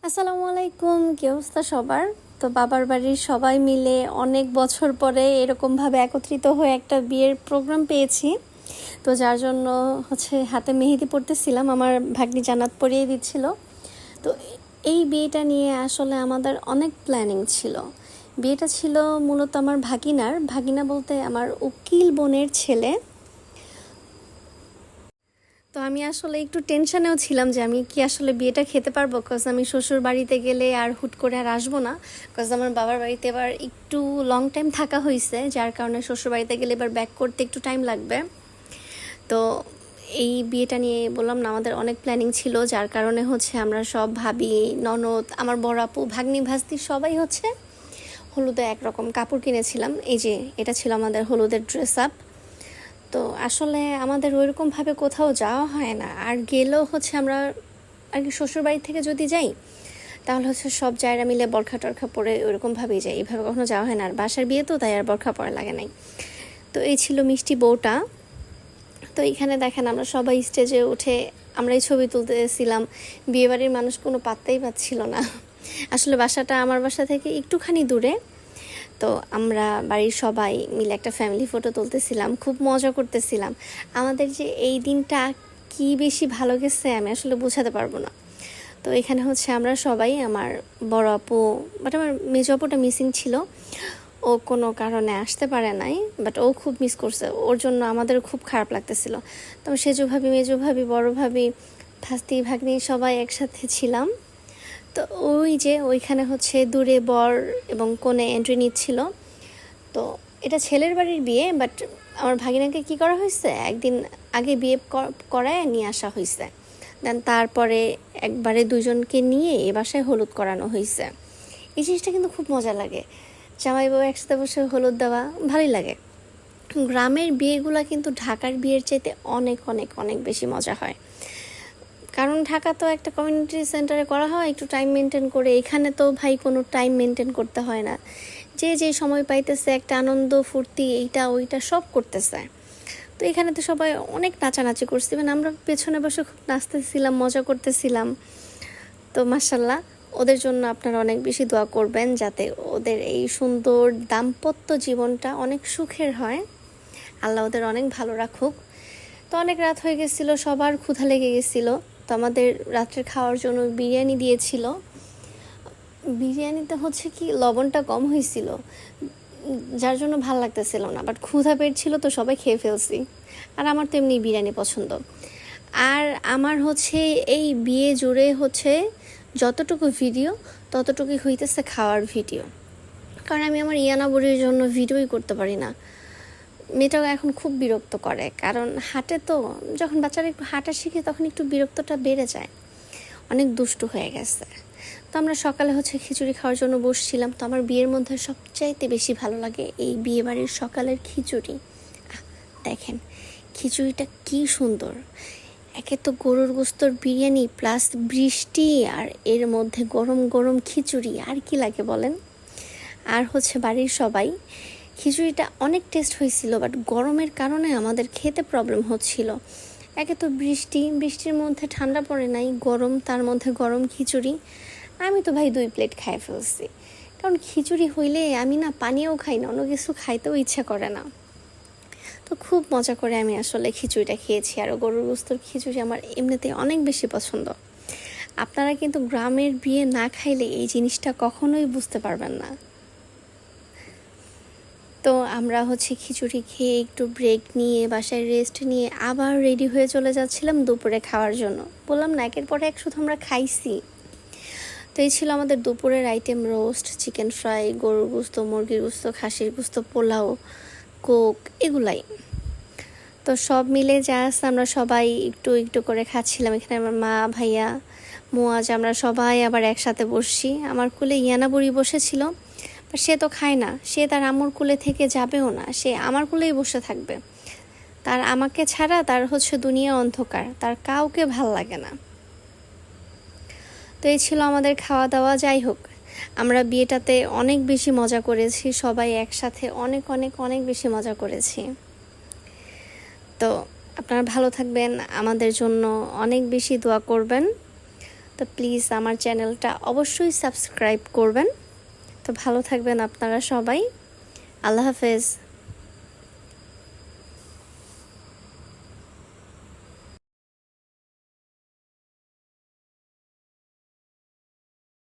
আসসালামু আলাইকুম, কি অবস্থা সবার? তো বাবার বাড়ির সবাই মিলে অনেক বছর পরে এরকমভাবে একত্রিত হয়ে একটা বিয়ের প্রোগ্রাম পেয়েছি। তো যার জন্য হাতে মেহেদি পড়তেছিলাম, আমার ভাগ্নি জান্নাত পরিয়ে দিচ্ছিল। তো এই বিয়েটা নিয়ে আসলে আমাদের অনেক প্ল্যানিং ছিল। বিয়েটা ছিল মূলত আমার ভাগিনা বলতে আমার উকিল বোনের ছেলে। তো আমি আসলে একটু টেনশনেও ছিলাম যে আমি কি আসলে বিয়েটা খেতে পারবো, কজ আমি শ্বশুর বাড়িতে গেলে আর হুট করে আর আসবো না। কজ আমার বাবার বাড়িতে এবার একটু লং টাইম থাকা হয়েছে, যার কারণে শ্বশুর বাড়িতে গেলে এবার ব্যাক করতে একটু টাইম লাগবে। তো এই বিয়েটা নিয়ে বললাম না, আমাদের অনেক প্ল্যানিং ছিল, যার কারণে আমরা সব ভাবি, ননদ, আমার বড় আপু, ভাগ্নি, ভাস্তি সবাই হলুদে একরকম কাপড় কিনেছিলাম। এই যে এটা ছিল আমাদের হলুদের ড্রেস আপ। তো আসলে আমাদের ওইরকমভাবে কোথাও যাওয়া হয় না, আর গেলেও আমরা আর কি শ্বশুরবাড়ি থেকে যদি যাই তাহলে সব জায়গা মিলে বরখা টরখা পরে ওইরকমভাবেই যাই, এইভাবে কখনো যাওয়া হয় না। আর বাসার বিয়ে তো, তাই আর বরখা পরা লাগে নাই। তো এই ছিল মিষ্টি বউটা। তো এইখানে দেখেন আমরা সবাই স্টেজে উঠে আমরাই ছবি তুলতেছিলাম। বিয়েবাড়ির মানুষ কোনো পাত্তাই পাচ্ছিল না। আসলে বাসাটা আমার বাসা থেকে একটুখানি দূরে। তো আমরা বাড়ির সবাই মিলে একটা ফ্যামিলি ফটো তুলতেছিলাম, খুব মজা করতেছিলাম। আমাদের যে এই দিনটা কি বেশি ভালো গেছে আমি আসলে বোঝাতে পারবো না। তো এখানে আমরা সবাই, আমার বড় আপু, বাট আমার মেজ আপুটা মিসিং ছিল, ও কোনো কারণে আসতে পারে নাই, বাট ও খুব মিস করছে, ওর জন্য আমাদের খুব খারাপ লাগতেছিল। তো সেজো ভাবি, মেজো ভাবি, বড় ভাবি, ভাস্তি, ভাগ্নি সবাই একসাথে ছিলাম। তো ওই যে ওইখানে দূরে বর এবং কনে এন্ট্রি নিচ্ছিল। তো এটা ছেলের বাড়ির বিয়ে, বাট আমার ভাগিনাকে কি করা হয়েছে, একদিন আগে বিয়ে করায় নিয়ে আসা হয়েছে। দেন তারপরে একবারে দুজনকে নিয়ে এ বাসায় হলুদ করানো হয়েছে। এই জিনিসটা কিন্তু খুব মজা লাগে, জামাই বউ একসাথে বসে হলুদ দেওয়া ভালোই লাগে। গ্রামের বিয়েগুলো কিন্তু ঢাকার বিয়ের চাইতে অনেক অনেক অনেক বেশি মজা হয়, কারণ ঢাকা তো একটা কমিউনিটি সেন্টারে করা হয় একটু টাইম মেনটেন করে। এখানে তো ভাই কোনো টাইম মেনটেন করতে হয় না, যে যে সময় পাইতেছে একটা আনন্দ ফুর্তি এইটা ওইটা সব করতেছে। তো এখানে তো সবাই অনেক নাচানাচি করছে, মানে আমরা পেছনে বসে খুব নাচতেছিলাম, মজা করতেছিলাম। তো মাশাল্লাহ, ওদের জন্য আপনারা অনেক বেশি দোয়া করবেন যাতে ওদের এই সুন্দর দাম্পত্য জীবনটা অনেক সুখের হয়, আল্লাহ ওদের অনেক ভালো রাখুক। তো অনেক রাত হয়ে গেছিলো, সবার ক্ষুধা লেগে গেছিলো। তো আমাদের রাত্রের খাওয়ার জন্য বিরিয়ানি দিয়েছিল। বিরিয়ানিতে কি লবণটা কম হয়েছিল, যার জন্য ভাল লাগতেছিল না, বাট ক্ষুধা পেট ছিল তো সবাই খেয়ে ফেলছি। আর আমার তো এমনি বিরিয়ানি পছন্দ। আর আমার এই বিয়ে জুড়ে যতটুকু ভিডিও ততটুকুই হইতেছে খাওয়ার ভিডিও, কারণ আমি আমার ইয়ানা বুড়ির জন্য ভিডিওই করতে পারি না। মেয়েটাও এখন খুব বিরক্ত করে, কারণ হাঁটে তো, যখন বাচ্চারা একটু হাঁটা শিখে তখন একটু বিরক্তটা বেড়ে যায়, অনেক দুষ্টু হয়ে গেছে। তো আমরা সকালে খিচুড়ি খাওয়ার জন্য বসছিলাম। তো আমার বিয়ের মধ্যে সবচাইতে বেশি ভালো লাগে এই বিয়ে বাড়ির সকালের খিচুড়ি। দেখেন খিচুড়িটা কি সুন্দর, একে তো গরুর গোস্তর বিরিয়ানি প্লাস বৃষ্টি, আর এর মধ্যে গরম গরম খিচুড়ি, আর কি লাগে বলেন। আর বাড়ির সবাই, খিচুড়িটা অনেক টেস্ট হয়েছিল, বাট গরমের কারণে আমাদের খেতে প্রবলেম হচ্ছিল। একে তো বৃষ্টির মধ্যে ঠান্ডা পড়ে নাই, গরম, তার মধ্যে গরম খিচুড়ি। আমি তো ভাই 2 প্লেট খাই ফেলছি, কারণ খিচুড়ি হইলে আমি না পানিও খাই না, অন্য কিছু খাইতেও ইচ্ছা করে না। তো খুব মজা করে আমি আসলে খিচুড়িটা খেয়েছি। আর গরুর গোস্তর খিচুড়ি আমার এমনিতে অনেক বেশি পছন্দ। আপনারা কিন্তু গ্রামের বিয়ে না খাইলে এই জিনিসটা কখনোই বুঝতে পারবেন না। তো আমরা খিচুড়ি খেয়ে একটু ব্রেক নিয়ে বাসায় রেস্ট নিয়ে আবার রেডি হয়ে চলে যাচ্ছিলাম দুপুরে খাওয়ার জন্য। বললাম না, একের পর এক শুধু আমরা খাইছি। তো এই ছিল আমাদের দুপুরের আইটেম: রোস্ট, চিকেন ফ্রাই, গরুর গোস্ত, মুরগির গোস্ত, খাসির গোস্ত, পোলাও, কোক, এগুলাই। তো সব মিলে জাস্ট আমরা সবাই একটু একটু করে খাচ্ছিলাম। এখানে আমার মা, ভাইয়া, মুয়াজ, আমরা সবাই আবার একসাথে বসছি। আমার কোলে ইয়ানা বুড়ি বসেছিল, সে তো খায় না, সে তার আম্মুর কোলে থেকে যাবেও না, সে আমার কোলেই বসে থাকবে। তার আমাকে ছাড়া তার দুনিয়া অন্ধকার, তার কাউকে ভাল লাগে না। তো এই ছিল আমাদের খাওয়া দাওয়া। যাই হোক, আমরা বিয়েটাতে অনেক বেশি মজা করেছি, সবাই একসাথে অনেক অনেক অনেক বেশি মজা করেছি। তো আপনারা ভালো থাকবেন, আমাদের জন্য অনেক বেশি দোয়া করবেন। তো প্লিজ আমার চ্যানেলটা অবশ্যই সাবস্ক্রাইব করবেন। তো ভালো থাকবেন আপনারা সবাই। আল্লাহ হাফেজ।